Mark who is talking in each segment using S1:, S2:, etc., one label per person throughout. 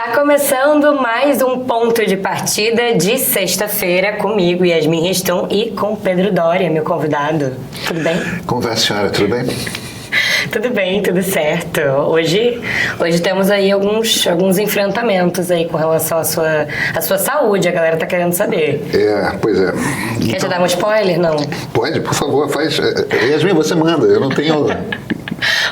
S1: Tá começando mais um ponto de partida de sexta-feira comigo, Yasmin Reston, e com Pedro Doria, meu convidado. Tudo bem?
S2: Como vai a senhora? Tudo bem?
S1: Tudo bem, tudo certo. Hoje temos aí alguns enfrentamentos aí com relação à sua saúde, a galera tá querendo saber.
S2: Pois é.
S1: Quer te dar um spoiler? Não?
S2: Pode, por favor, faz. Yasmin, você manda, eu não tenho...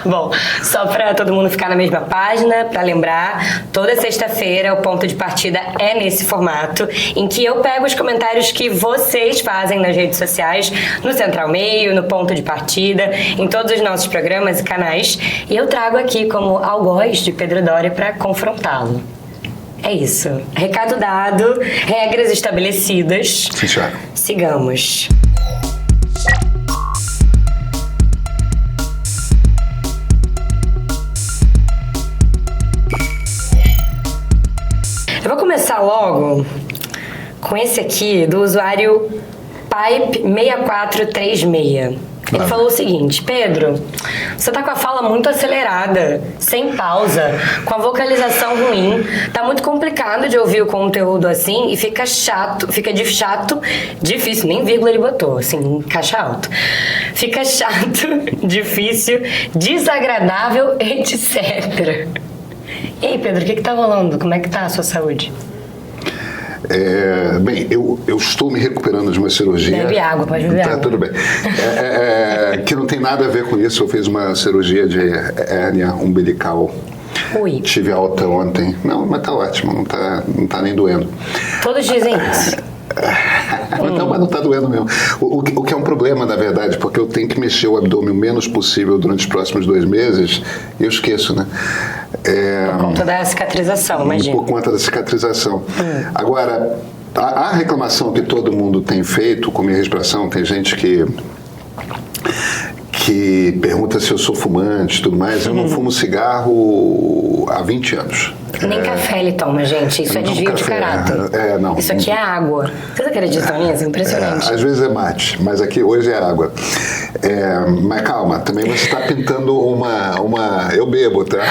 S1: Bom, só para todo mundo ficar na mesma página, para lembrar, toda sexta-feira o ponto de partida é nesse formato, em que eu pego os comentários que vocês fazem nas redes sociais, no Central Meio, no ponto de partida, em todos os nossos programas e canais, e eu trago aqui como algoz de Pedro Doria para confrontá-lo. É isso. Recado dado, regras estabelecidas.
S2: Sim, senhora.
S1: Sigamos. Eu vou começar logo com esse aqui do usuário Pipe6436. Ele falou o seguinte: Pedro, você tá com a fala muito acelerada, sem pausa, com a vocalização ruim, tá muito complicado de ouvir o conteúdo assim e fica chato, difícil, nem vírgula ele botou, assim, em caixa alto. Fica chato, difícil, desagradável, etc. E aí, Pedro, o que tá rolando? Como é que tá a sua saúde?
S2: Bem, eu estou me recuperando de uma cirurgia.
S1: Bebe água, pode beber água.
S2: Tá, tudo bem. Que não tem nada a ver com isso. Eu fiz uma cirurgia de hérnia umbilical.
S1: Ui.
S2: Tive alta ontem. Não, mas tá ótimo, não tá nem doendo.
S1: Todos dizem isso.
S2: Não, mas não tá doendo mesmo. O que é um problema, na verdade, porque eu tenho que mexer o abdômen o menos possível durante os próximos 2 meses e eu esqueço, né?
S1: Por conta da cicatrização, imagina.
S2: Por conta da cicatrização. Agora, a reclamação que todo mundo tem feito com minha respiração, tem gente que pergunta se eu sou fumante e tudo mais. Eu não fumo cigarro há 20 anos.
S1: Nem café ele toma, gente. Isso é desvio de caráter.
S2: Não.
S1: Isso aqui é água. Vocês acreditam nisso? Impressionante.
S2: Às vezes é mate, mas aqui hoje é água. Mas calma, também você está pintando uma... Eu bebo, tá?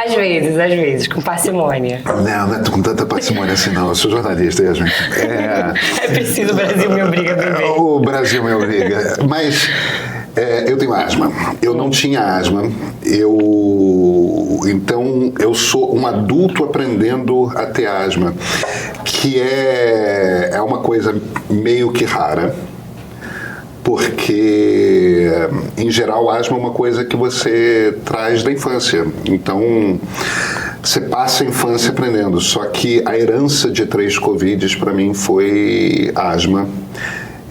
S1: Às vezes, com parcimônia.
S2: Não é com tanta parcimônia assim, não. Eu sou jornalista, Yasmin.
S1: É preciso, o Brasil me obriga a beber.
S2: O Brasil me obriga. Mas eu tenho asma. Eu não tinha asma. Então, eu sou um adulto aprendendo a ter asma, que é uma coisa meio que rara. Porque, em geral, a asma é uma coisa que você traz da infância. Então, você passa a infância aprendendo. Só que a herança de 3 Covids, para mim, foi asma.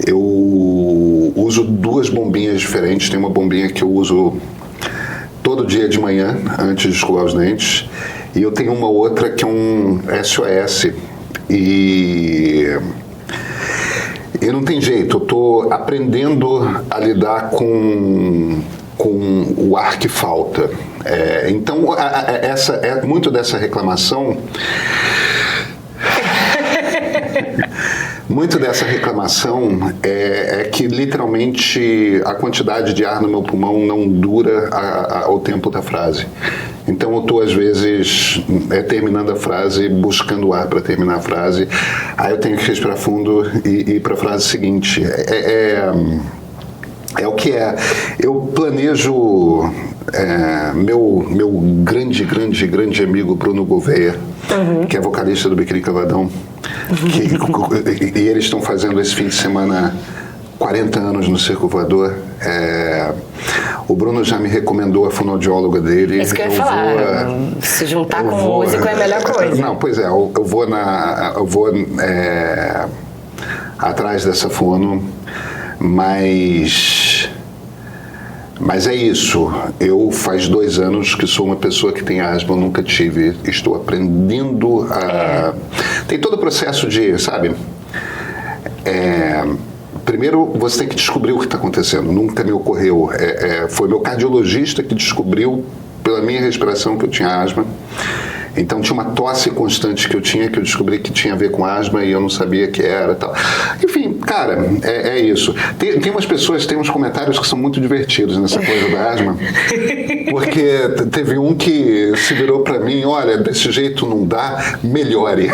S2: Eu uso 2 bombinhas diferentes. Tem uma bombinha que eu uso todo dia de manhã, antes de escovar os dentes. E eu tenho uma outra que é um SOS. E não tem jeito, eu estou aprendendo a lidar com o ar que falta. Então, muito dessa reclamação... Muito dessa reclamação é que, literalmente, a quantidade de ar no meu pulmão não dura o tempo da frase. Então, eu estou, às vezes, terminando a frase, buscando ar para terminar a frase. Aí eu tenho que respirar fundo e ir para a frase seguinte. É o que é. Eu planejo... meu grande amigo Bruno Gouveia, que é vocalista do Biquíni Cavadão, e eles estão fazendo esse fim de semana 40 anos no Circo Voador. O Bruno já me recomendou a fonoaudióloga dele.
S1: Isso que eu ia falar. Se juntar com o músico é a melhor coisa.
S2: Não, pois é. Eu vou atrás dessa fono, mas é isso. Eu faz 2 anos que sou uma pessoa que tem asma, eu nunca tive. Estou aprendendo a... Tem todo o processo de, sabe? Primeiro, você tem que descobrir o que está acontecendo. Nunca me ocorreu. Foi meu cardiologista que descobriu, pela minha respiração, que eu tinha asma. Então, tinha uma tosse constante que eu descobri que tinha a ver com asma e eu não sabia que era e tal. Enfim, cara, é isso. Tem umas pessoas, tem uns comentários que são muito divertidos nessa coisa da asma, porque teve um que se virou pra mim, olha, desse jeito não dá, melhore.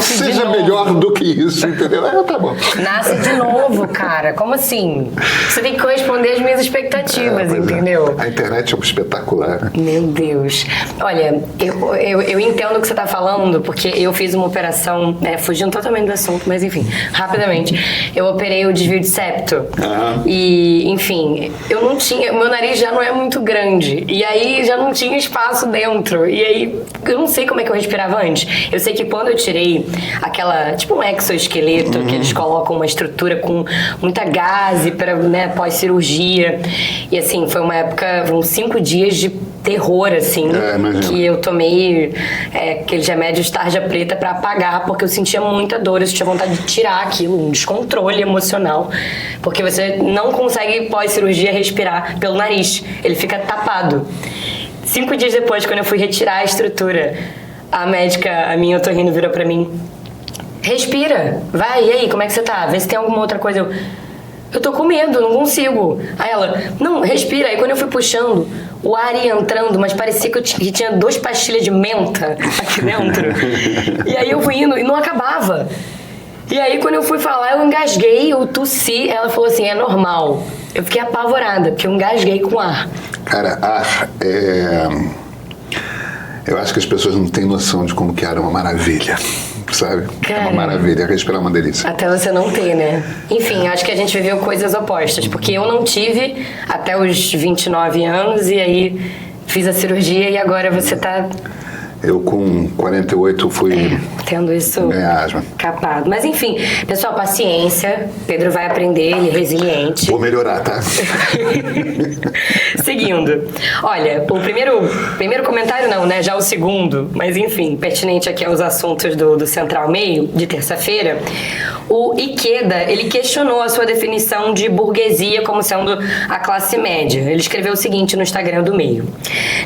S2: Seja melhor do que isso, entendeu? Tá bom.
S1: Nasce de novo, cara. Como assim? Você tem que corresponder às minhas expectativas, entendeu?
S2: A internet é um espetacular.
S1: Meu Deus. Olha, eu entendo o que você tá falando, porque eu fiz uma operação, fugindo totalmente do assunto, mas enfim, rapidamente. Eu operei o desvio de septo. E, enfim, eu não tinha... Meu nariz já não é muito grande. E aí já não tinha espaço dentro. E aí, eu não sei como é que eu respirava antes. Eu sei que quando eu tirei aquela... Tipo um exoesqueleto, que eles colocam uma estrutura com muita gaze para, pós-cirurgia. E assim, foi uma época, uns 5 dias de terror, assim, que eu tomei aqueles remédios tarja preta para apagar, porque eu sentia muita dor, eu tinha vontade de tirar aquilo, um descontrole emocional, porque você não consegue pós-cirurgia respirar pelo nariz, ele fica tapado. 5 dias depois, quando eu fui retirar a estrutura, a médica, a minha otorrino, virou pra mim: respira, vai, e aí, como é que você tá? Vê se tem alguma outra coisa. Eu tô com medo, não consigo. Aí ela: não, respira. Aí quando eu fui puxando, o ar ia entrando, mas parecia que tinha 2 pastilhas de menta aqui dentro. E aí eu fui indo e não acabava. E aí quando eu fui falar, eu engasguei, eu tossi. Ela falou assim: é normal. Eu fiquei apavorada, porque eu engasguei com ar.
S2: Cara, ar eu acho que as pessoas não têm noção de como que era uma maravilha. Sabe?
S1: Cara,
S2: é uma maravilha, respirar é uma delícia.
S1: Até você não ter, né? Enfim, acho que a gente viveu coisas opostas, porque eu não tive até os 29 anos e aí fiz a cirurgia e agora você tá...
S2: Eu com 48 fui
S1: tendo isso
S2: ganhar asma.
S1: Capado. Mas enfim, pessoal, paciência. Pedro vai aprender, ele é resiliente.
S2: Vou melhorar, tá?
S1: Seguindo. Olha, o primeiro comentário não, né? Já o segundo, mas enfim, pertinente aqui aos assuntos do Central Meio, de terça-feira. O Ikeda, ele questionou a sua definição de burguesia como sendo a classe média. Ele escreveu o seguinte no Instagram do Meio: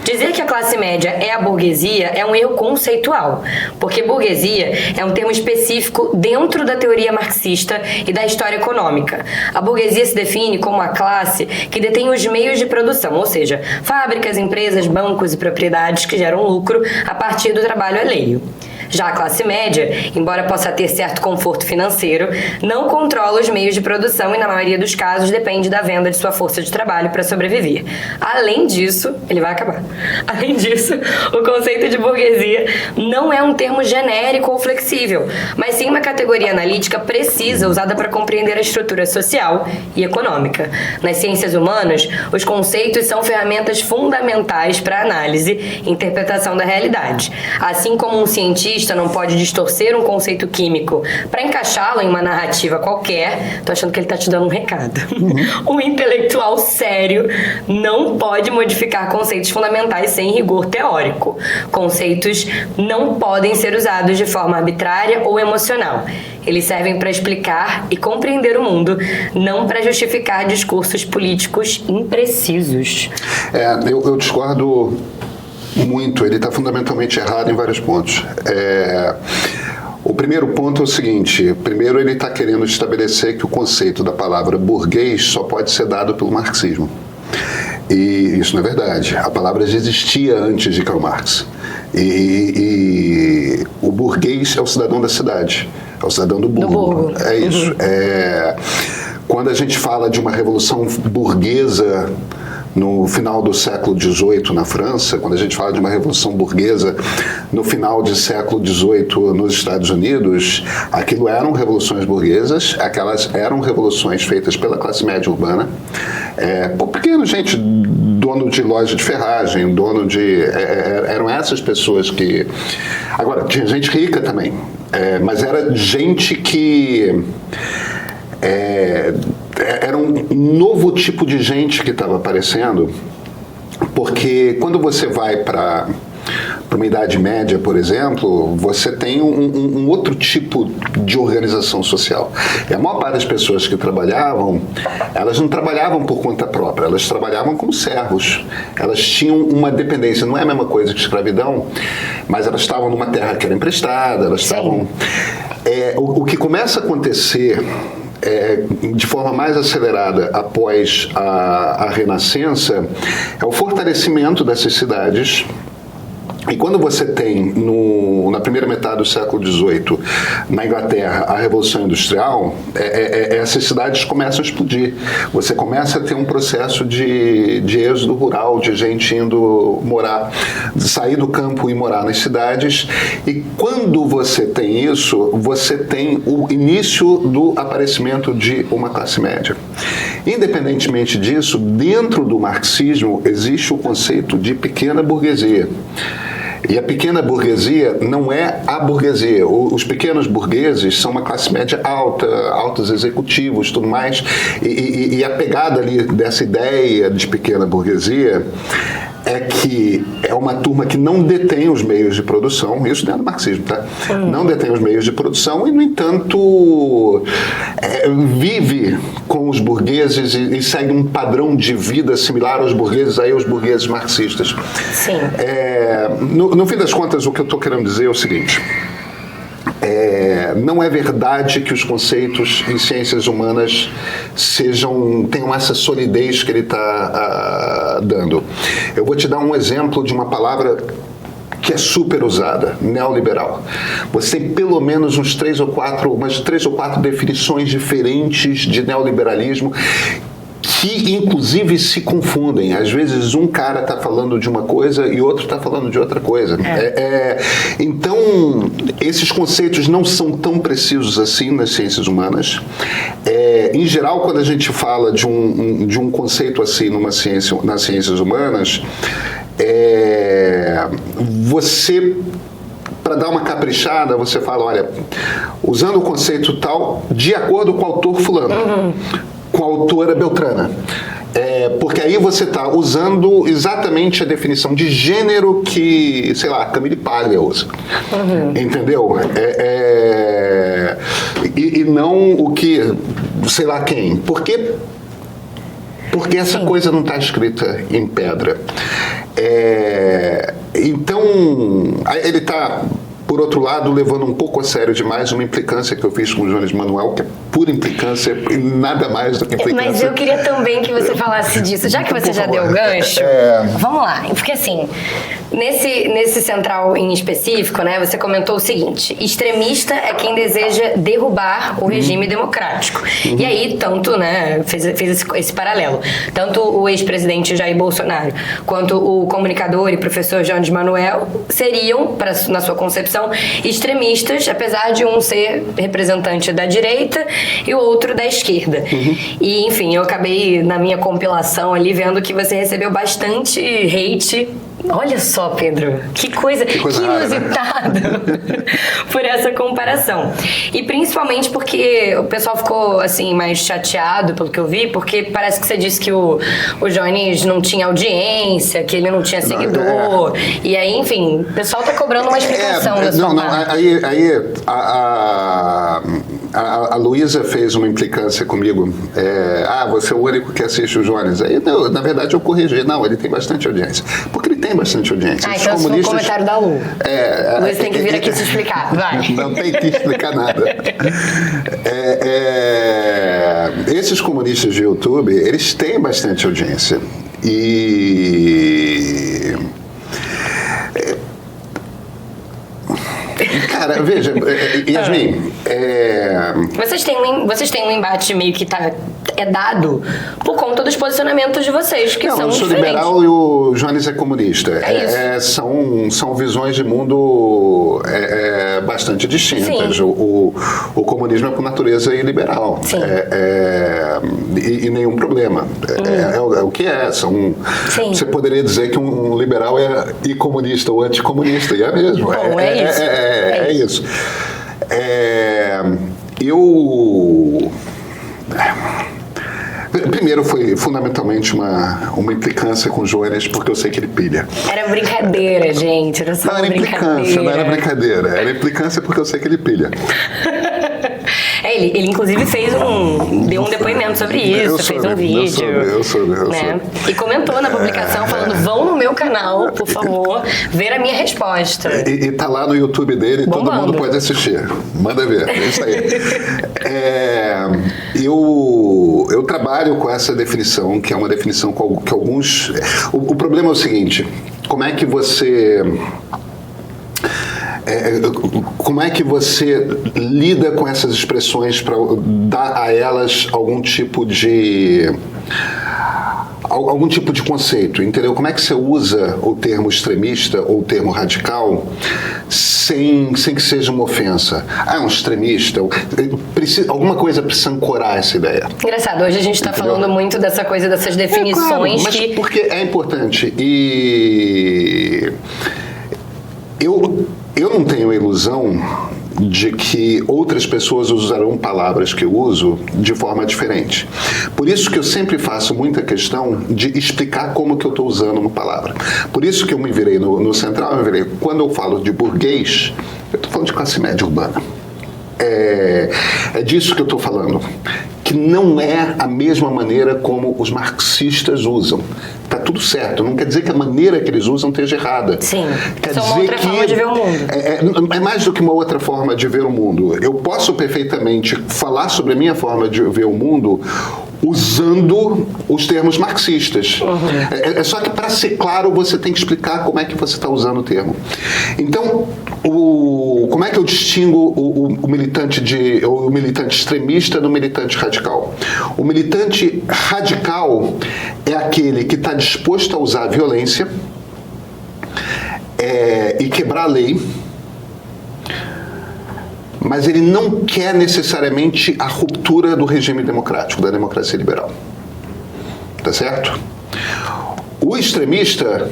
S1: dizer que a classe média é a burguesia é um erro conceitual, porque burguesia é um termo específico dentro da teoria marxista e da história econômica. A burguesia se define como a classe que detém os meios de produção, ou seja, fábricas, empresas, bancos e propriedades que geram lucro a partir do trabalho alheio. Já a classe média, embora possa ter certo conforto financeiro, não controla os meios de produção e, na maioria dos casos, depende da venda de sua força de trabalho para sobreviver. Além disso, ele vai acabar. Além disso, o conceito de burguesia não é um termo genérico ou flexível, mas sim uma categoria analítica precisa usada para compreender a estrutura social e econômica. Nas ciências humanas, os conceitos são ferramentas fundamentais para a análise e interpretação da realidade. Assim como um cientista não pode distorcer um conceito químico para encaixá-lo em uma narrativa qualquer, tô achando que ele tá te dando um recado. Um intelectual sério não pode modificar conceitos fundamentais sem rigor teórico. Conceitos não podem ser usados de forma arbitrária ou emocional. Eles servem para explicar e compreender o mundo, não para justificar discursos políticos imprecisos.
S2: Eu discordo muito, ele está fundamentalmente errado em vários pontos. O primeiro ponto é o seguinte: primeiro, ele está querendo estabelecer que o conceito da palavra burguês só pode ser dado pelo marxismo. E isso não é verdade. A palavra já existia antes de Karl Marx. E o burguês é o cidadão da cidade, é o cidadão do burgo. É isso. Quando a gente fala de uma revolução burguesa no final do século XVIII na França, quando a gente fala de uma revolução burguesa no final do século XVIII nos Estados Unidos, aquilo eram revoluções burguesas, aquelas eram revoluções feitas pela classe média urbana, por pequeno gente, dono de loja de ferragem, dono de... eram essas pessoas que... Agora, tinha gente rica também, mas era gente que... era um novo tipo de gente que estava aparecendo, porque quando você vai para para uma idade média, por exemplo, você tem um outro tipo de organização social. E a maior parte das pessoas que trabalhavam, elas não trabalhavam por conta própria, elas trabalhavam como servos. Elas tinham uma dependência, não é a mesma coisa que escravidão, mas elas estavam numa terra que era emprestada, elas estavam... O que começa a acontecer de forma mais acelerada após a Renascença é o fortalecimento dessas cidades. E quando você tem, na primeira metade do século XVIII, na Inglaterra, a Revolução Industrial, essas cidades começam a explodir. Você começa a ter um processo de êxodo rural, de gente indo sair do campo e morar nas cidades. E quando você tem isso, você tem o início do aparecimento de uma classe média. Independentemente disso, dentro do marxismo, existe o conceito de pequena burguesia. E a pequena burguesia não é a burguesia. Os pequenos burgueses são uma classe média alta, altos executivos, tudo mais. E a pegada ali dessa ideia de pequena burguesia é que é uma turma que não detém os meios de produção, isso não é do marxismo, tá? Não detém os meios de produção e, no entanto, vive com os burgueses e segue um padrão de vida similar aos burgueses, aí aos burgueses marxistas.
S1: Sim.
S2: No fim das contas, o que eu estou querendo dizer é o seguinte: não é verdade que os conceitos em ciências humanas tenham essa solidez que ele está dando. Eu vou te dar um exemplo de uma palavra que é super usada, neoliberal. Você tem pelo menos umas três ou quatro definições diferentes de neoliberalismo que, inclusive, se confundem. Às vezes, um cara está falando de uma coisa e outro está falando de outra coisa. Então, esses conceitos não são tão precisos assim nas ciências humanas. Em geral, quando a gente fala de um conceito assim nas ciências humanas, você... Para dar uma caprichada, você fala, olha, usando o conceito tal, de acordo com o autor fulano, com a autora Beltrana. Porque aí você está usando exatamente a definição de gênero que, sei lá, Camille Paglia usa. Entendeu? E não o que, sei lá quem. Porque essa coisa não está escrita em pedra. Então, ele está, por outro lado, levando um pouco a sério demais uma implicância que eu fiz com o Jones Manuel, que é pura implicância e nada mais do que implicância.
S1: Mas eu queria também que você falasse disso, já que você já deu o gancho. Vamos lá, porque assim, nesse central em específico, né, você comentou o seguinte: extremista é quem deseja derrubar o regime democrático. E aí, tanto, né, fez esse paralelo, tanto o ex-presidente Jair Bolsonaro quanto o comunicador e professor Jones Manuel seriam, na sua concepção, extremistas, apesar de um ser representante da direita e o outro da esquerda. E, enfim, eu acabei, na minha compilação ali, vendo que você recebeu bastante hate. Olha só, Pedro, que coisa inusitada, né? Por essa comparação. E principalmente porque o pessoal ficou assim mais chateado pelo que eu vi, porque parece que você disse que o Jones não tinha audiência, que ele não tinha seguidor. E aí, enfim, o pessoal tá cobrando uma explicação da sua parte.
S2: Aí a Luísa fez uma implicância comigo. Você é o único que assiste o Jones. Aí, na verdade, eu corrigi. Não, ele tem bastante audiência. Porque ele tem bastante audiência.
S1: Então foi um comentário da Lu. Luiz tem que vir aqui se explicar. Vai.
S2: Não tem que explicar nada. Esses comunistas de YouTube, eles têm bastante audiência. Cara, veja, Yasmin...
S1: Vocês têm um embate meio que é dado por conta dos posicionamentos de vocês, que são diferentes. Eu sou liberal
S2: e o Jones é comunista. São visões de mundo bastante distintas. O comunismo é por natureza iliberal. E nenhum problema. É o que é. Você poderia dizer que um liberal é comunista ou anticomunista, e é mesmo.
S1: Bom,
S2: é isso. Primeiro foi fundamentalmente uma implicância com o Jones, porque eu sei que ele pilha.
S1: Era brincadeira, gente. Era só
S2: não era implicância, não era brincadeira. Era implicância porque eu sei que ele pilha.
S1: Ele inclusive deu um depoimento sobre isso, fez um vídeo.
S2: Eu soube.
S1: E comentou na publicação falando, vão no meu canal, por favor, ver a minha resposta.
S2: E tá lá no YouTube dele, todo mundo pode assistir. Manda ver, é isso aí. Eu trabalho com essa definição, que é uma definição que alguns... O problema é o seguinte, como é que você lida com essas expressões para dar a elas algum tipo de conceito, entendeu? Como é que você usa o termo extremista ou o termo radical sem que seja uma ofensa? É um extremista? Alguma coisa precisa ancorar essa ideia.
S1: Engraçado, hoje a gente está falando muito dessa coisa, dessas definições
S2: claro, mas porque é importante. E eu não tenho a ilusão de que outras pessoas usarão palavras que eu uso de forma diferente. Por isso que eu sempre faço muita questão de explicar como que eu estou usando uma palavra. Por isso que eu me virei no Central, quando eu falo de burguês, eu estou falando de classe média urbana. É disso que eu estou falando. Que não é a mesma maneira como os marxistas usam. Tá tudo certo, não quer dizer que a maneira que eles usam esteja errada.
S1: Sim,
S2: quer
S1: dizer uma outra forma de ver o mundo.
S2: É mais do que uma outra forma de ver o mundo. Eu posso perfeitamente falar sobre a minha forma de ver o mundo usando os termos marxistas. É só que, para ser claro, você tem que explicar como é que você está usando o termo. Então, como é que eu distingo o militante extremista do militante radical? O militante radical é aquele que está disposto a usar a violência e quebrar a lei, mas ele não quer necessariamente a ruptura do regime democrático, da democracia liberal. Tá certo? O extremista,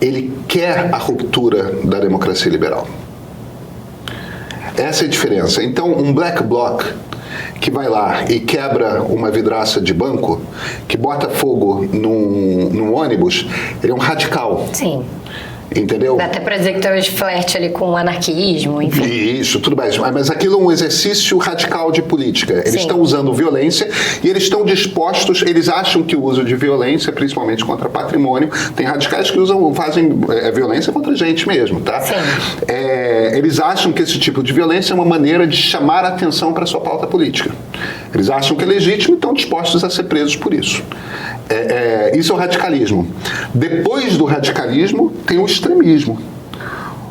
S2: ele quer a ruptura da democracia liberal. Essa é a diferença. Então, um black bloc que vai lá e quebra uma vidraça de banco, que bota fogo num ônibus, ele é um radical.
S1: Sim.
S2: Entendeu?
S1: Dá até pra dizer que tem um flerte ali com o anarquismo, enfim.
S2: Isso, tudo bem. Mas aquilo é um exercício radical de política. Eles estão usando violência e eles estão dispostos, eles acham que o uso de violência, principalmente contra patrimônio, tem radicais que fazem violência contra a gente mesmo, tá?
S1: Sim.
S2: Eles acham que esse tipo de violência é uma maneira de chamar a atenção para a sua pauta política. Eles acham que é legítimo e estão dispostos a ser presos por isso. Isso é o radicalismo. Depois do radicalismo, tem o extremismo.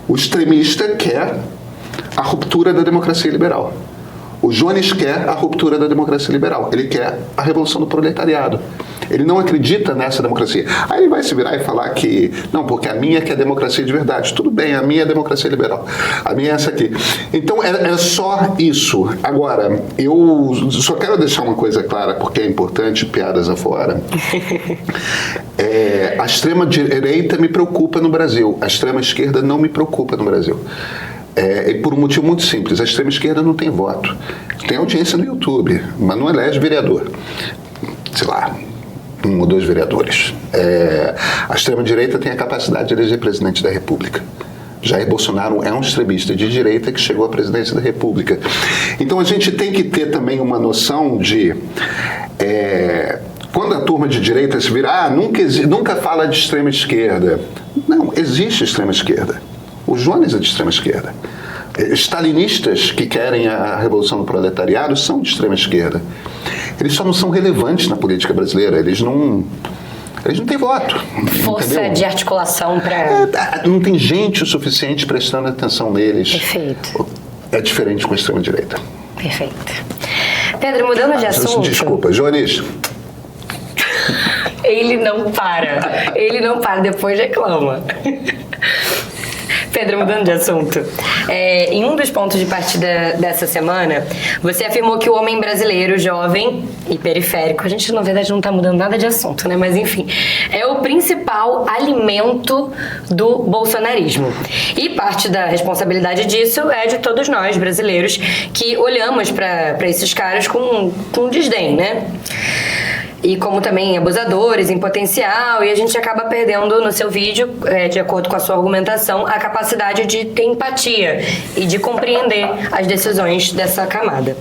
S2: O extremista quer a ruptura da democracia liberal. O Jones quer a ruptura da democracia liberal. Ele quer a revolução do proletariado. Ele não acredita nessa democracia. Aí ele vai se virar e falar que, não, porque a minha que é democracia de verdade. Tudo bem, a minha é democracia liberal. A minha é essa aqui. Então, é só isso. Agora, eu só quero deixar uma coisa clara, porque é importante, piadas afora. A extrema-direita me preocupa no Brasil. A extrema-esquerda não me preocupa no Brasil. E por um motivo muito simples. A extrema-esquerda não tem voto. Tem audiência no YouTube, mas não elege vereador. Sei lá, 1 ou 2 vereadores. A extrema-direita tem a capacidade de eleger presidente da República. Jair Bolsonaro é um extremista de direita que chegou à presidência da República. Então a gente tem que ter também uma noção de... quando a turma de direita se vira, nunca fala de extrema-esquerda. Não, existe extrema-esquerda. O Jones é de extrema-esquerda. Stalinistas que querem a revolução do proletariado são de extrema-esquerda. Eles só não são relevantes na política brasileira. Eles não têm voto.
S1: Força, entendeu? De articulação para...
S2: não tem gente o suficiente prestando atenção neles.
S1: Perfeito.
S2: É diferente com a extrema-direita.
S1: Perfeito. Pedro, mudando de assunto...
S2: Desculpa, Jones...
S1: Ele não para, depois reclama. Pedro, mudando de assunto, em um dos pontos de partida dessa semana, você afirmou que o homem brasileiro, jovem e periférico, a gente na verdade não está mudando nada de assunto, né? Mas enfim, é o principal alimento do bolsonarismo. E parte da responsabilidade disso é de todos nós, brasileiros, que olhamos para esses caras com desdém, né? e como também abusadores em potencial, e a gente acaba perdendo no seu vídeo, de acordo com a sua argumentação, a capacidade de ter empatia e de compreender as decisões dessa camada.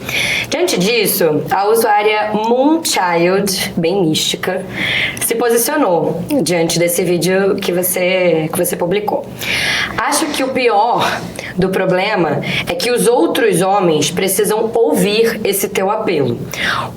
S1: Diante disso, a usuária Moonchild, bem mística, se posicionou diante desse vídeo que você publicou. Acho que o pior do problema é que os outros homens precisam ouvir esse teu apelo.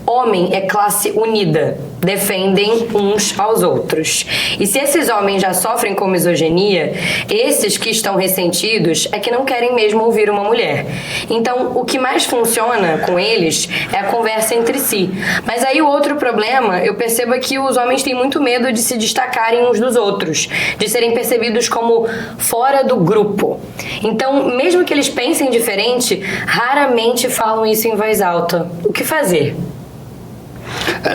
S1: Homem é classe unida, defendem uns aos outros. E se esses homens já sofrem com misoginia, esses que estão ressentidos é que não querem mesmo ouvir uma mulher. Então, o que mais funciona com eles é a conversa entre si. Mas aí o outro problema, eu percebo que os homens têm muito medo de se destacarem uns dos outros, de serem percebidos como fora do grupo. Então, mesmo que eles pensem diferente, raramente falam isso em voz alta. O que fazer?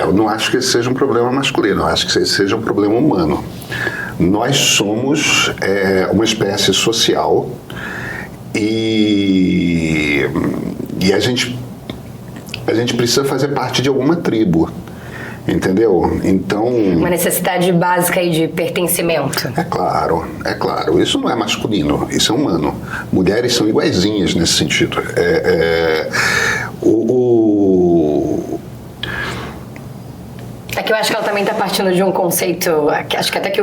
S2: Eu não acho que esse seja um problema masculino, eu acho que esse seja um problema humano. Nós somos uma espécie social e a gente precisa fazer parte de alguma tribo, entendeu? Então...
S1: Uma necessidade básica aí de pertencimento.
S2: É claro. Isso não é masculino, isso é humano. Mulheres são iguaizinhas nesse sentido.
S1: É que eu acho que ela também está partindo de um conceito, acho que até que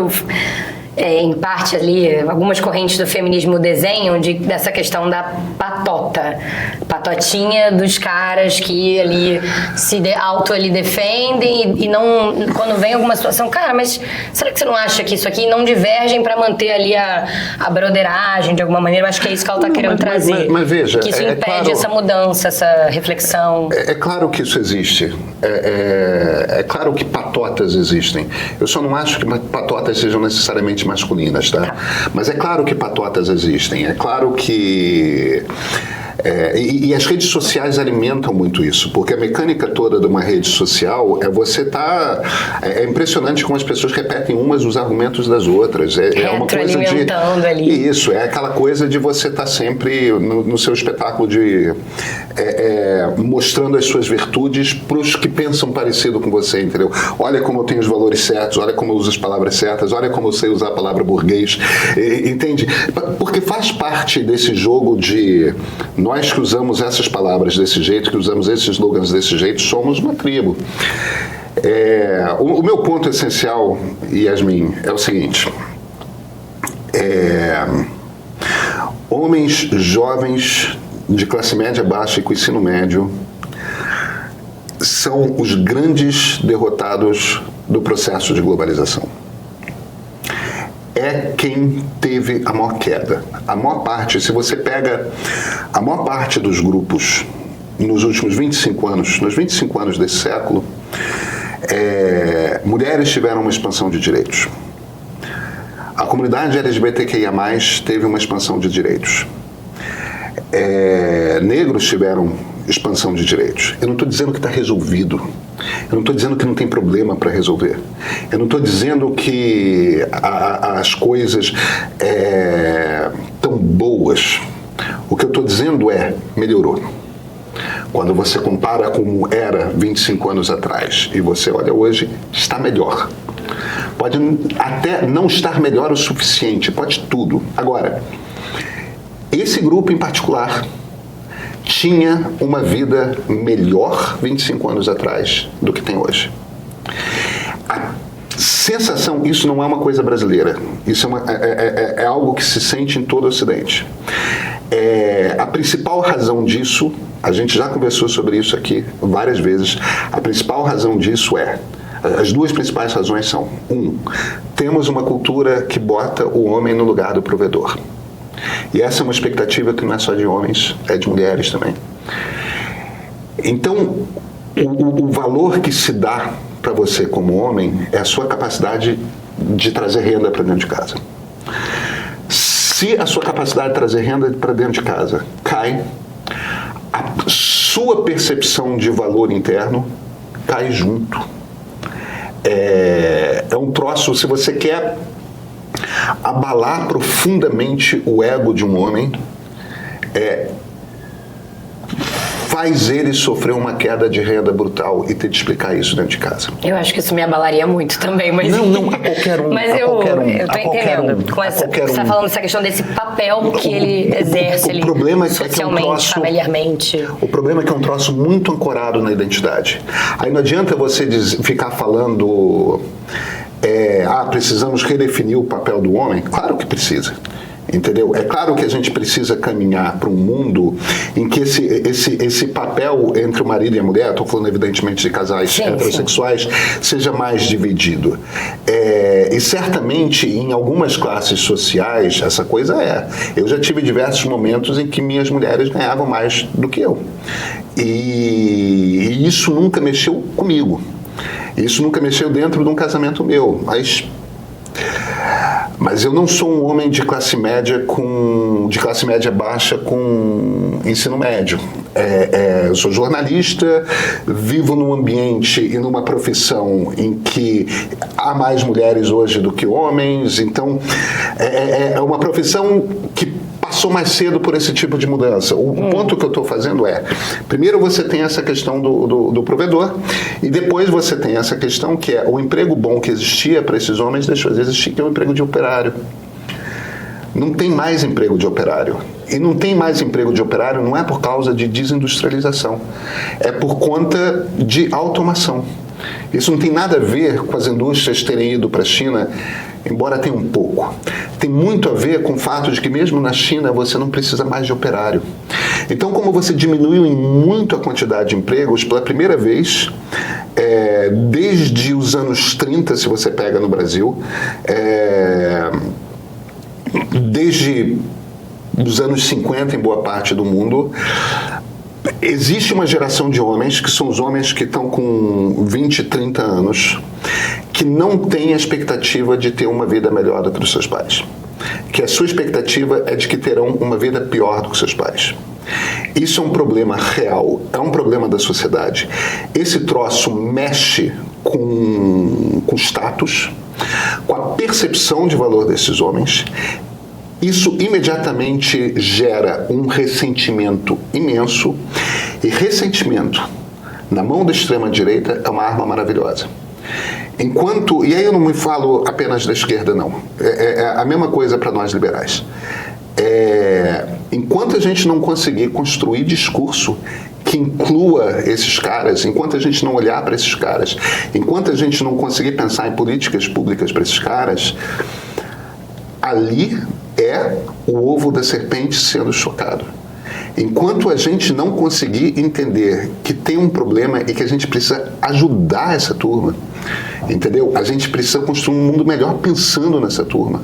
S1: em parte ali, algumas correntes do feminismo desenham dessa questão da patotinha dos caras que ali se ali defendem e não, quando vem alguma situação, cara, mas será que você não acha que isso aqui não divergem para manter ali a broderagem de alguma maneira? Eu acho que é isso que ela está querendo trazer.
S2: Mas veja,
S1: que isso impede essa mudança, essa reflexão.
S2: É claro que isso existe. É claro que patotas existem. Eu só não acho que patotas sejam necessariamente masculinas, tá? Mas é claro que patotas existem. É claro que... E as redes sociais alimentam muito isso, porque a mecânica toda de uma rede social é impressionante como as pessoas repetem umas os argumentos das outras. É uma coisa de...
S1: ali.
S2: Isso, é aquela coisa de você estar sempre no seu espetáculo mostrando as suas virtudes para os que pensam parecido com você, entendeu? Olha como eu tenho os valores certos, olha como eu uso as palavras certas, olha como eu sei usar a palavra burguês, entende? Porque faz parte desse jogo de... Nós que usamos essas palavras desse jeito, que usamos esses slogans desse jeito, somos uma tribo. O meu ponto essencial, Yasmin, é o seguinte. Homens jovens de classe média baixa e com ensino médio são os grandes derrotados do processo de globalização. É quem teve a maior queda. A maior parte, se você pega a maior parte dos grupos nos últimos 25 anos, nos 25 anos desse século, mulheres tiveram uma expansão de direitos. A comunidade LGBTQIA+, teve uma expansão de direitos. Negros tiveram expansão de direitos. Eu não estou dizendo que está resolvido. Eu não estou dizendo que não tem problema para resolver. Eu não estou dizendo que as coisas tão boas. O que eu estou dizendo melhorou. Quando você compara como era 25 anos atrás e você olha hoje, está melhor. Pode até não estar melhor o suficiente, pode tudo. Agora, esse grupo em particular tinha uma vida melhor 25 anos atrás do que tem hoje. A sensação, isso não é uma coisa brasileira, isso é algo que se sente em todo o Ocidente. A principal razão disso, a gente já conversou sobre isso aqui várias vezes, a principal razão disso as duas principais razões são: temos uma cultura que bota o homem no lugar do provedor. E essa é uma expectativa que não é só de homens, é de mulheres também. Então, o valor que se dá para você como homem é a sua capacidade de trazer renda para dentro de casa. Se a sua capacidade de trazer renda para dentro de casa cai, a sua percepção de valor interno cai junto. É um troço, se você quer abalar profundamente o ego de um homem, faz ele sofrer uma queda de renda brutal e ter de explicar isso dentro de casa.
S1: Eu acho que isso me abalaria muito também, mas...
S2: Não, a qualquer um.
S1: Mas eu tô entendendo. Você está falando dessa questão desse papel que ele exerce ali, socialmente, familiarmente.
S2: O problema é que é um troço muito ancorado na identidade. Aí não adianta você ficar falando... precisamos redefinir o papel do homem. Claro que precisa. Entendeu? É claro que a gente precisa caminhar para um mundo em que esse papel entre o marido e a mulher, estou falando evidentemente de casais heterossexuais, seja mais dividido. E certamente em algumas classes sociais essa coisa é. Eu já tive diversos momentos em que minhas mulheres ganhavam mais do que eu. E isso nunca mexeu comigo. Isso nunca mexeu dentro de um casamento meu. Mas eu não sou um homem de classe média baixa com ensino médio. Eu sou jornalista, vivo num ambiente e numa profissão em que há mais mulheres hoje do que homens, então é uma profissão que passou mais cedo por esse tipo de mudança. O ponto que eu estou fazendo primeiro você tem essa questão do provedor, e depois você tem essa questão que é o emprego bom que existia para esses homens deixou de existir, que é o emprego de operário. Não tem mais emprego de operário. E não tem mais emprego de operário não é por causa de desindustrialização, é por conta de automação. Isso não tem nada a ver com as indústrias terem ido para a China, embora tenha um pouco. Tem muito a ver com o fato de que mesmo na China você não precisa mais de operário. Então, como você diminuiu em muito a quantidade de empregos, pela primeira vez, desde os anos 30, se você pega no Brasil, desde os anos 50 em boa parte do mundo, existe uma geração de homens, que são os homens que estão com 20, 30 anos, que não têm a expectativa de ter uma vida melhor do que os seus pais. Que a sua expectativa é de que terão uma vida pior do que os seus pais. Isso é um problema real, é um problema da sociedade. Esse troço mexe com status, com a percepção de valor desses homens. Isso imediatamente gera um ressentimento imenso, e ressentimento, na mão da extrema-direita, é uma arma maravilhosa. E aí eu não me falo apenas da esquerda, não. É a mesma coisa para nós liberais. Enquanto a gente não conseguir construir discurso que inclua esses caras, enquanto a gente não olhar para esses caras, enquanto a gente não conseguir pensar em políticas públicas para esses caras, ali é o ovo da serpente sendo chocado. Enquanto a gente não conseguir entender que tem um problema e que a gente precisa ajudar essa turma, entendeu? A gente precisa construir um mundo melhor pensando nessa turma.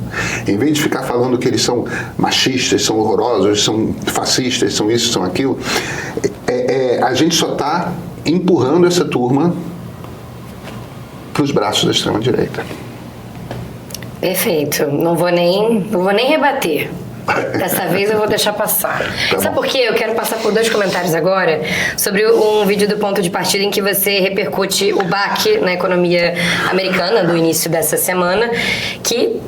S2: Em vez de ficar falando que eles são machistas, são horrorosos, são fascistas, são isso, são aquilo, a gente só está empurrando essa turma para os braços da extrema-direita.
S1: Perfeito. Não vou nem rebater. Dessa vez eu vou deixar passar. Sabe por quê? Eu quero passar por 2 comentários agora sobre um vídeo do Ponto de Partida em que você repercute o baque na economia americana do início dessa semana, que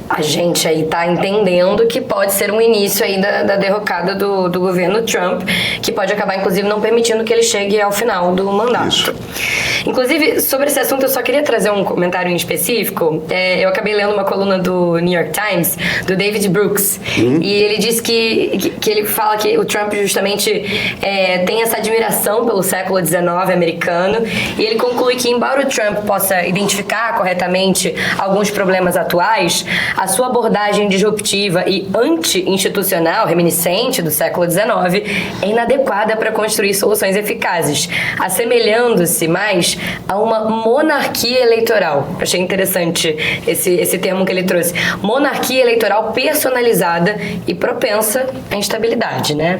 S1: a gente aí tá entendendo que pode ser um início aí da derrocada do governo Trump, que pode acabar, inclusive, não permitindo que ele chegue ao final do mandato. Isso. Inclusive, sobre esse assunto, eu só queria trazer um comentário em específico. Eu acabei lendo uma coluna do New York Times, do David Brooks, e ele diz que ele fala que o Trump justamente tem essa admiração pelo século XIX americano, e ele conclui que, embora o Trump possa identificar corretamente alguns problemas atuais, a sua abordagem disruptiva e anti-institucional, reminiscente do século XIX, é inadequada para construir soluções eficazes, assemelhando-se mais a uma monarquia eleitoral. Achei interessante esse termo que ele trouxe. Monarquia eleitoral personalizada e propensa à instabilidade, né?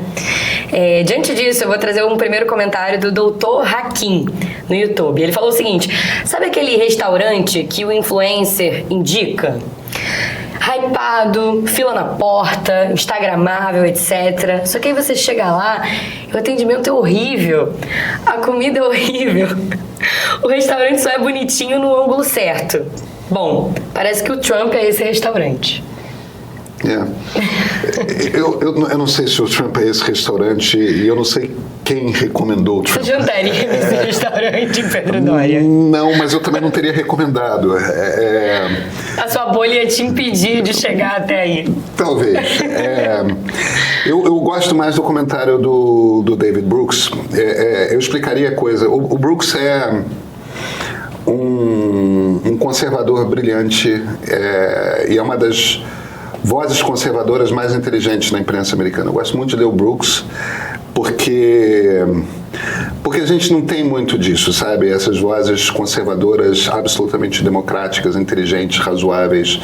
S1: Diante disso, eu vou trazer um primeiro comentário do Dr. Hakim no YouTube. Ele falou o seguinte: sabe aquele restaurante que o influencer indica? Hypado, fila na porta, instagramável, etc. Só que aí você chega lá e o atendimento é horrível, a comida é horrível, o restaurante só é bonitinho no ângulo certo. Bom, parece que o Trump é esse restaurante.
S2: Eu não sei se o Trump é esse restaurante e eu não sei quem recomendou o Trump.
S1: Você jantaria nesse restaurante, Pedro Doria?
S2: Não, mas eu também não teria recomendado.
S1: A sua bolha ia te impedir de chegar até aí.
S2: Talvez. Eu gosto mais do comentário do David Brooks. Eu explicaria a coisa. O Brooks é um conservador brilhante e é uma das vozes conservadoras mais inteligentes na imprensa americana. Eu gosto muito de ler o Brooks porque a gente não tem muito disso, sabe? Essas vozes conservadoras absolutamente democráticas, inteligentes, razoáveis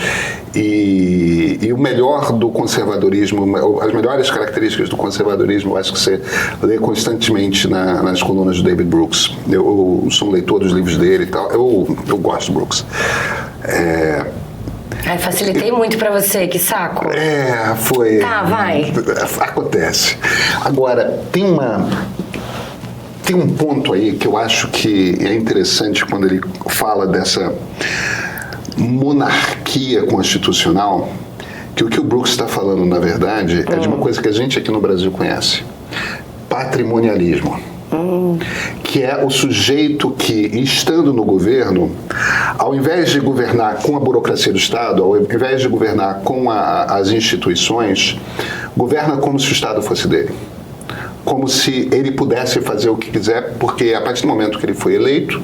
S2: e o melhor do conservadorismo, as melhores características do conservadorismo, eu acho que você lê constantemente nas colunas do David Brooks. Eu sou um leitor dos livros dele e tal. Eu gosto do Brooks.
S1: Ai, facilitei muito pra você, que saco.
S2: Foi.
S1: Tá, vai.
S2: Acontece. Agora, tem um ponto aí que eu acho que é interessante quando ele fala dessa monarquia constitucional, que o Brooks está falando, na verdade, é de uma coisa que a gente aqui no Brasil conhece. Patrimonialismo. Que é o sujeito que, estando no governo, ao invés de governar com a burocracia do Estado, ao invés de governar com as instituições, governa como se o Estado fosse dele. Como se ele pudesse fazer o que quiser, porque a partir do momento que ele foi eleito,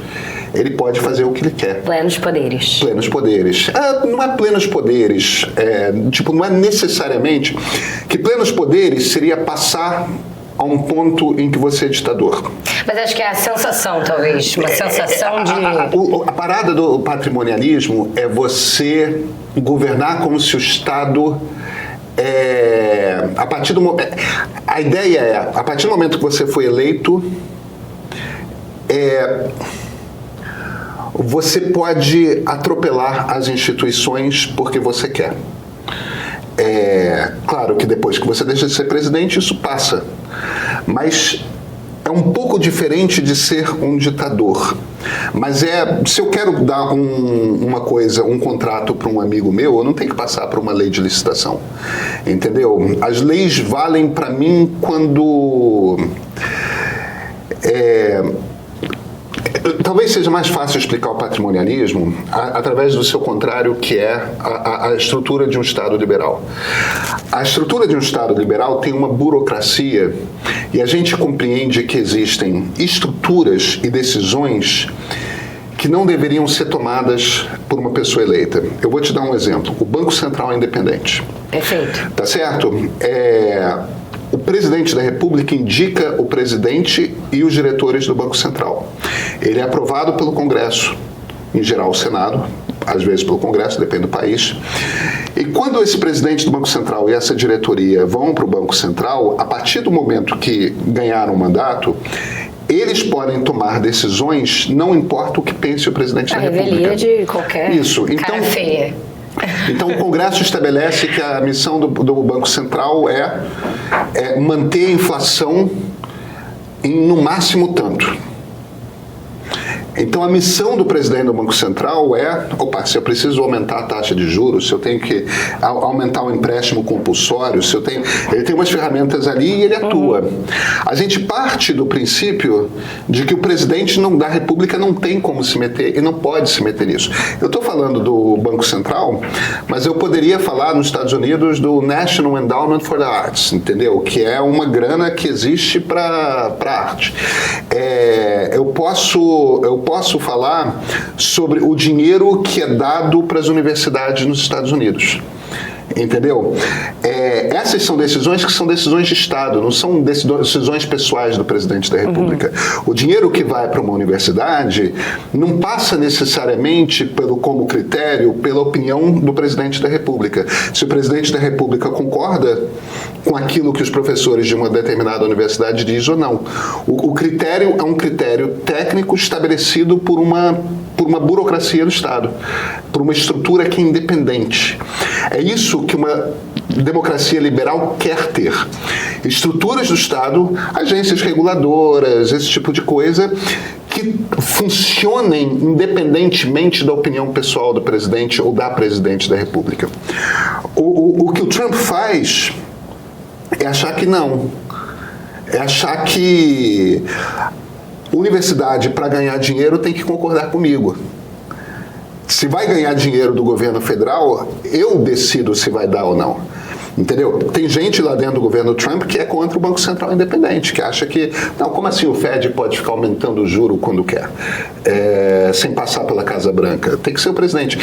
S2: ele pode fazer o que ele quer.
S1: Plenos poderes.
S2: Plenos poderes. Não é plenos poderes, não é necessariamente que plenos poderes seria passar a um ponto em que você é ditador.
S1: Mas acho que é a sensação, talvez. Uma sensação de...
S2: A parada do patrimonialismo é você governar como se o Estado... a ideia é, a partir do momento que você foi eleito, você pode atropelar as instituições porque você quer. Claro que depois que você deixa de ser presidente, isso passa. Mas é um pouco diferente de ser um ditador. Mas se eu quero dar um contrato para um amigo meu, eu não tenho que passar por uma lei de licitação. Entendeu? As leis valem para mim quando... Talvez seja mais fácil explicar o patrimonialismo através do seu contrário, que é a estrutura de um Estado liberal. A estrutura de um Estado liberal tem uma burocracia e a gente compreende que existem estruturas e decisões que não deveriam ser tomadas por uma pessoa eleita. Eu vou te dar um exemplo. O Banco Central é independente.
S1: Perfeito.
S2: Tá certo? O presidente da República indica o presidente e os diretores do Banco Central. Ele é aprovado pelo Congresso, em geral o Senado, às vezes pelo Congresso, depende do país. E quando esse presidente do Banco Central e essa diretoria vão para o Banco Central, a partir do momento que ganharam o mandato, eles podem tomar decisões, não importa o que pense o presidente da República.
S1: A revelia de qualquer cara feia.
S2: Então, o Congresso estabelece que a missão do Banco Central é manter a inflação em, no máximo, tanto. Então, a missão do presidente do Banco Central se eu preciso aumentar a taxa de juros, se eu tenho que aumentar o empréstimo compulsório, ele tem umas ferramentas ali e ele atua. A gente parte do princípio de que o presidente da República não tem como se meter e não pode se meter nisso. Eu estou falando do Banco Central, mas eu poderia falar nos Estados Unidos do National Endowment for the Arts, entendeu? Que é uma grana que existe para arte. Eu posso falar sobre o dinheiro que é dado para as universidades nos Estados Unidos. Entendeu? Essas são decisões que são decisões de Estado, não são decisões pessoais do presidente da República. O dinheiro que vai para uma universidade não passa necessariamente como critério pela opinião do presidente da República. Se o presidente da República concorda com aquilo que os professores de uma determinada universidade dizem ou não. O critério é um critério técnico estabelecido por uma burocracia do Estado, por uma estrutura que é independente. É isso que uma democracia liberal quer ter. Estruturas do Estado, agências reguladoras, esse tipo de coisa, que funcionem independentemente da opinião pessoal do presidente ou da presidente da República. O que o Trump faz é achar que não. É achar que universidade, para ganhar dinheiro, tem que concordar comigo. Se vai ganhar dinheiro do governo federal, eu decido se vai dar ou não. Entendeu? Tem gente lá dentro do governo Trump que é contra o Banco Central Independente, que acha que, não, como assim o Fed pode ficar aumentando o juro quando quer, sem passar pela Casa Branca? Tem que ser o presidente.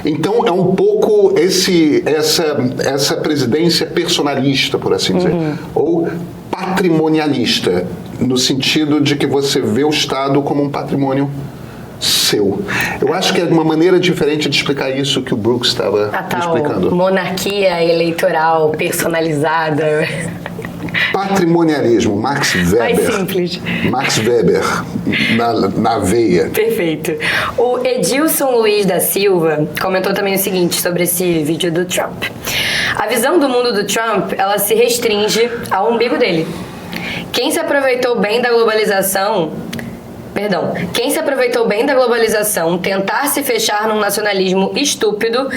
S2: Então, é um pouco essa presidência personalista, por assim dizer, ou patrimonialista, no sentido de que você vê o Estado como um patrimônio seu. Eu acho que é uma maneira diferente de explicar isso que o Brooks estava explicando.
S1: Monarquia eleitoral personalizada.
S2: Patrimonialismo, Max Weber.
S1: Mais simples.
S2: Max Weber, na veia.
S1: Perfeito. O Edilson Luiz da Silva comentou também o seguinte sobre esse vídeo do Trump. A visão do mundo do Trump, ela se restringe ao umbigo dele. Quem se aproveitou bem da globalização, tentar se fechar num nacionalismo estúpido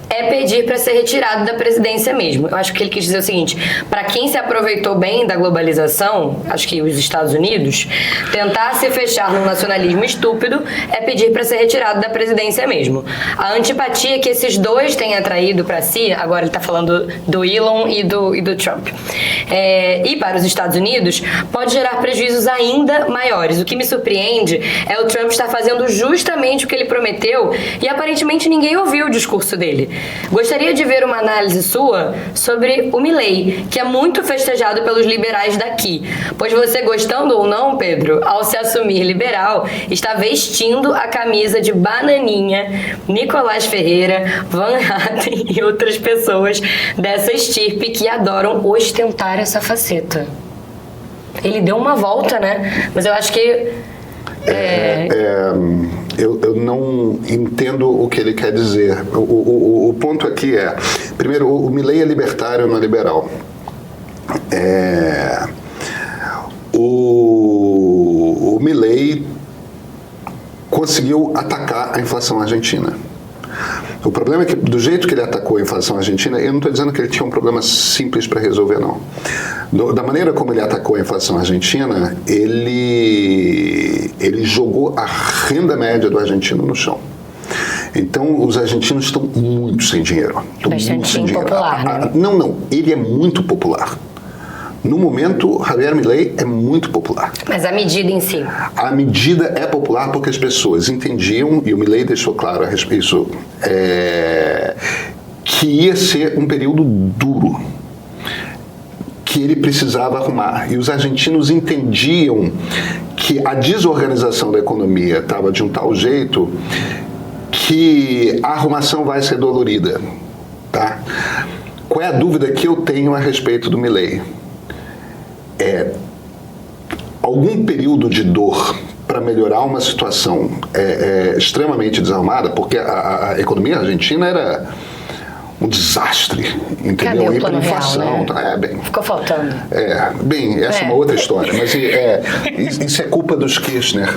S1: é pedir para ser retirado da presidência mesmo. Eu acho que ele quis dizer o seguinte, para quem se aproveitou bem da globalização, acho que os Estados Unidos, tentar se fechar num nacionalismo estúpido é pedir para ser retirado da presidência mesmo. A antipatia que esses dois têm atraído para si, agora ele está falando do Elon e do Trump, e para os Estados Unidos, pode gerar prejuízos ainda maiores. O que me surpreende é o Trump estar fazendo justamente o que ele prometeu e aparentemente ninguém ouviu o discurso dele. Gostaria de ver uma análise sua sobre o Milei, que é muito festejado pelos liberais daqui, pois você, gostando ou não, Pedro, ao se assumir liberal, está vestindo a camisa de Bananinha, Nicolás Ferreira, Van Hatten e outras pessoas dessa estirpe que adoram ostentar essa faceta. Ele deu uma volta, né? Mas eu acho que
S2: eu não entendo o que ele quer dizer. O ponto aqui é, primeiro, o Milei é libertário, não é liberal. O Milei conseguiu atacar a inflação argentina. O problema é que, do jeito que ele atacou a inflação argentina, eu não estou dizendo que ele tinha um problema simples para resolver, não. Da maneira como ele atacou a inflação argentina, ele jogou a renda média do argentino no chão. Então, os argentinos estão muito sem dinheiro.
S1: Bastante impopular, né?
S2: Não. Ele é muito popular. No momento, Javier Milei é muito popular.
S1: Mas a medida em si?
S2: A medida é popular porque as pessoas entendiam, e o Milei deixou claro a respeito disso, que ia ser um período duro, que ele precisava arrumar. E os argentinos entendiam que a desorganização da economia estava de um tal jeito que a arrumação vai ser dolorida. Tá? Qual é a dúvida que eu tenho a respeito do Milei? Algum período de dor para melhorar uma situação extremamente desarrumada, porque a economia argentina era um desastre, entendeu?
S1: Cadê o plano
S2: inflação,
S1: real, né? Ficou faltando.
S2: Essa é uma outra história, mas isso é culpa dos Kirchner.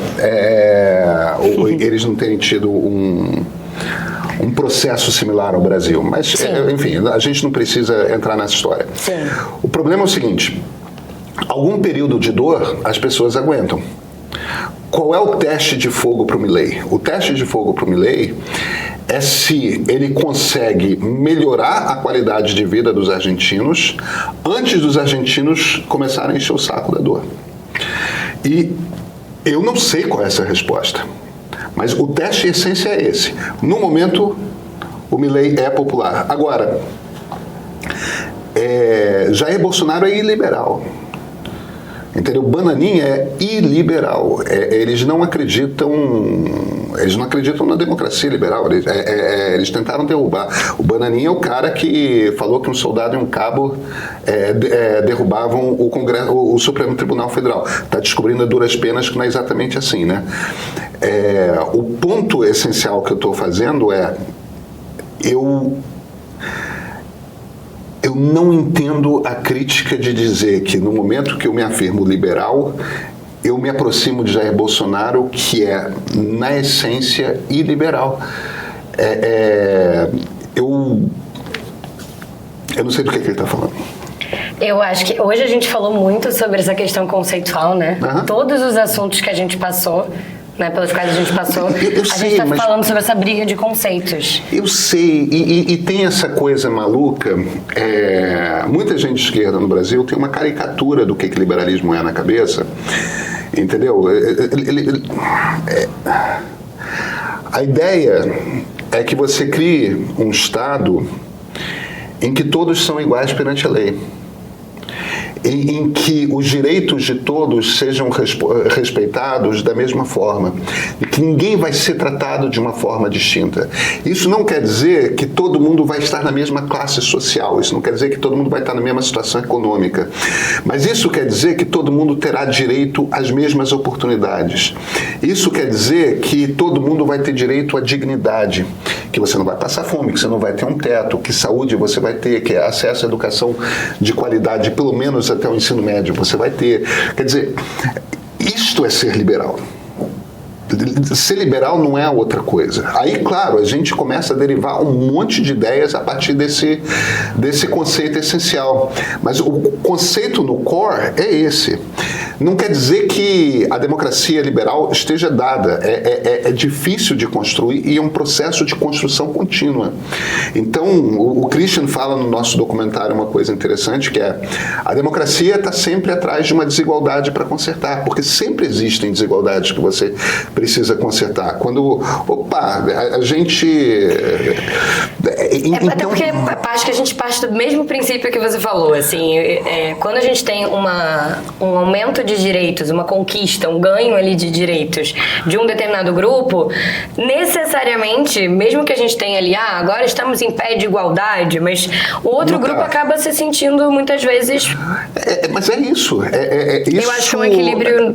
S2: Eles não terem tido um processo similar ao Brasil, mas enfim, a gente não precisa entrar nessa história.
S1: Sim.
S2: O problema é o seguinte: algum período de dor as pessoas aguentam. Qual é o teste de fogo para o Milei? O teste de fogo para o Milei é se ele consegue melhorar a qualidade de vida dos argentinos antes dos argentinos começarem a encher o saco da dor. E eu não sei qual é essa resposta, mas o teste em essência é esse. No momento, o Milei é popular. Agora, Jair Bolsonaro é iliberal. Entendeu? Bananinha é iliberal. Eles não acreditam na democracia liberal. Eles tentaram derrubar. O Bananinha é o cara que falou que um soldado e um cabo derrubavam o Supremo Tribunal Federal. Está descobrindo a duras penas que não é exatamente assim, né? O ponto essencial que eu estou fazendo eu não entendo a crítica de dizer que no momento que eu me afirmo liberal, eu me aproximo de Jair Bolsonaro, que é, na essência, iliberal. Eu não sei do que ele está falando.
S1: Eu acho que hoje a gente falou muito sobre essa questão conceitual, né? Todos os assuntos que a gente passou, né, pelos quais a gente passou, a gente está falando sobre essa briga de conceitos.
S2: Eu sei, e tem essa coisa maluca, muita gente de esquerda no Brasil tem uma caricatura do que liberalismo é na cabeça, entendeu? A ideia é que você crie um Estado em que todos são iguais perante a lei, em que os direitos de todos sejam respeitados da mesma forma e que ninguém vai ser tratado de uma forma distinta. Isso não quer dizer que todo mundo vai estar na mesma classe social, isso não quer dizer que todo mundo vai estar na mesma situação econômica, mas isso quer dizer que todo mundo terá direito às mesmas oportunidades. Isso quer dizer que todo mundo vai ter direito à dignidade, que você não vai passar fome, que você não vai ter um teto, que saúde você vai ter, que acesso à educação de qualidade, pelo menos até o ensino médio, você vai ter. Quer dizer, isto é ser liberal. Ser liberal não é outra coisa. Aí, claro, a gente começa a derivar um monte de ideias a partir desse conceito essencial. Mas o conceito no core é esse. Não quer dizer que a democracia liberal esteja dada. É difícil de construir e é um processo de construção contínua. Então, o Christian fala no nosso documentário uma coisa interessante, que é a democracia está sempre atrás de uma desigualdade para consertar, porque sempre existem desigualdades que você precisa consertar. Quando, a gente...
S1: Até porque acho que a gente parte do mesmo princípio que você falou, assim, quando a gente tem um aumento de direitos, uma conquista, um ganho ali de direitos de um determinado grupo, necessariamente, mesmo que a gente tenha ali, agora estamos em pé de igualdade, mas o outro grupo acaba se sentindo muitas vezes...
S2: mas é isso.
S1: Eu acho que é um equilíbrio...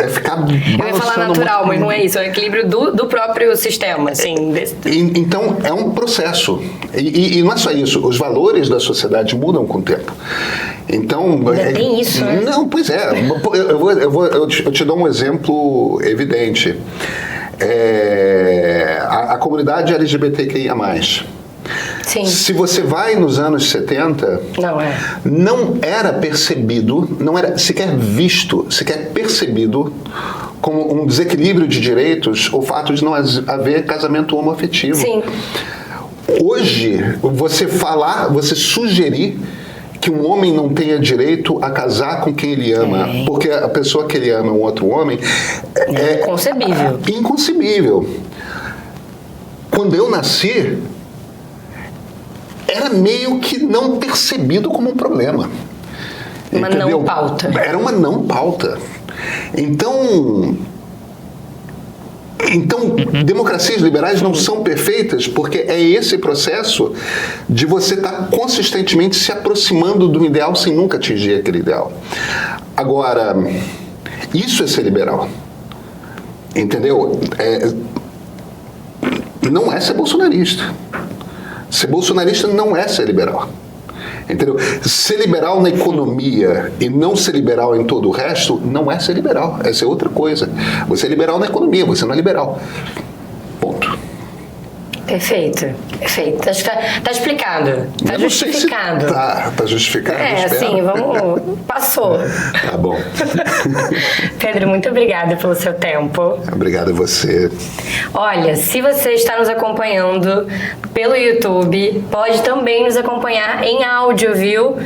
S2: ficar
S1: eu ia falar natural, mas não é isso. É o equilíbrio do próprio sistema, assim.
S2: Então, é um processo. E não é só isso. Os valores da sociedade mudam com o tempo. Então...
S1: tem isso, né?
S2: Não, pois é. Eu te dou um exemplo evidente. A comunidade LGBTQIA+.
S1: Sim.
S2: Se você vai nos anos 70, não era percebido, não era sequer visto, sequer percebido como um desequilíbrio de direitos o fato de não haver casamento homoafetivo.
S1: Sim.
S2: Hoje, você sugerir que um homem não tenha direito a casar com quem ele ama, porque a pessoa que ele ama é um outro homem,
S1: é inconcebível.
S2: Inconcebível. Quando eu nasci, era meio que não percebido como um problema.
S1: Uma não pauta.
S2: Era uma não pauta. Então, democracias liberais não são perfeitas porque é esse processo de você estar consistentemente se aproximando do ideal sem nunca atingir aquele ideal. Agora, isso é ser liberal. Entendeu? Não é ser bolsonarista. Ser bolsonarista não é ser liberal. Entendeu? Ser liberal na economia e não ser liberal em todo o resto não é ser liberal. Essa é outra coisa. Você é liberal na economia, você não é liberal. Ponto.
S1: Perfeito. Acho que tá explicado. Tá justificado.
S2: Tá justificado.
S1: Sim, vamos... Passou.
S2: Tá bom.
S1: Pedro, muito obrigada pelo seu tempo.
S2: Obrigado a você.
S1: Olha, se você está nos acompanhando pelo YouTube, pode também nos acompanhar em áudio, viu?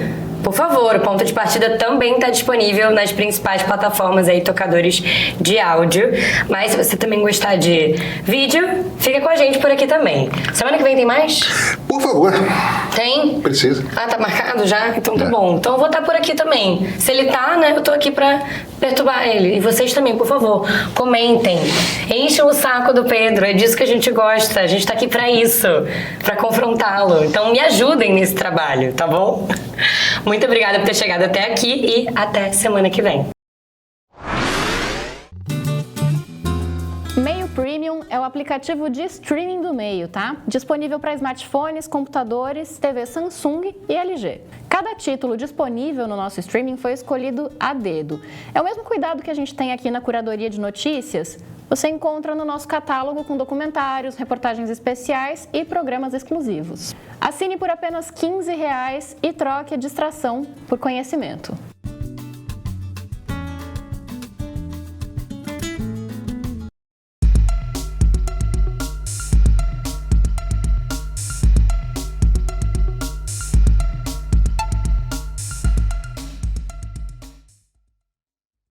S1: Por favor, o Ponto de Partida também está disponível nas principais plataformas aí, tocadores de áudio. Mas se você também gostar de vídeo, fica com a gente por aqui também. Semana que vem tem mais?
S2: Por favor.
S1: Tem?
S2: Precisa.
S1: Tá marcado já? Então tá bom. Então eu vou estar por aqui também. Se ele tá, né, eu tô aqui pra perturbar ele. E vocês também, por favor, comentem. Enchem o saco do Pedro, é disso que a gente gosta. A gente tá aqui pra isso, pra confrontá-lo. Então me ajudem nesse trabalho, tá bom? Muito obrigada por ter chegado até aqui e até semana que vem.
S3: Meio Premium é o aplicativo de streaming do Meio, tá? Disponível para smartphones, computadores, TV Samsung e LG. Cada título disponível no nosso streaming foi escolhido a dedo. É o mesmo cuidado que a gente tem aqui na curadoria de notícias, você encontra no nosso catálogo com documentários, reportagens especiais e programas exclusivos. Assine por apenas R$ 15 e troque a distração por conhecimento.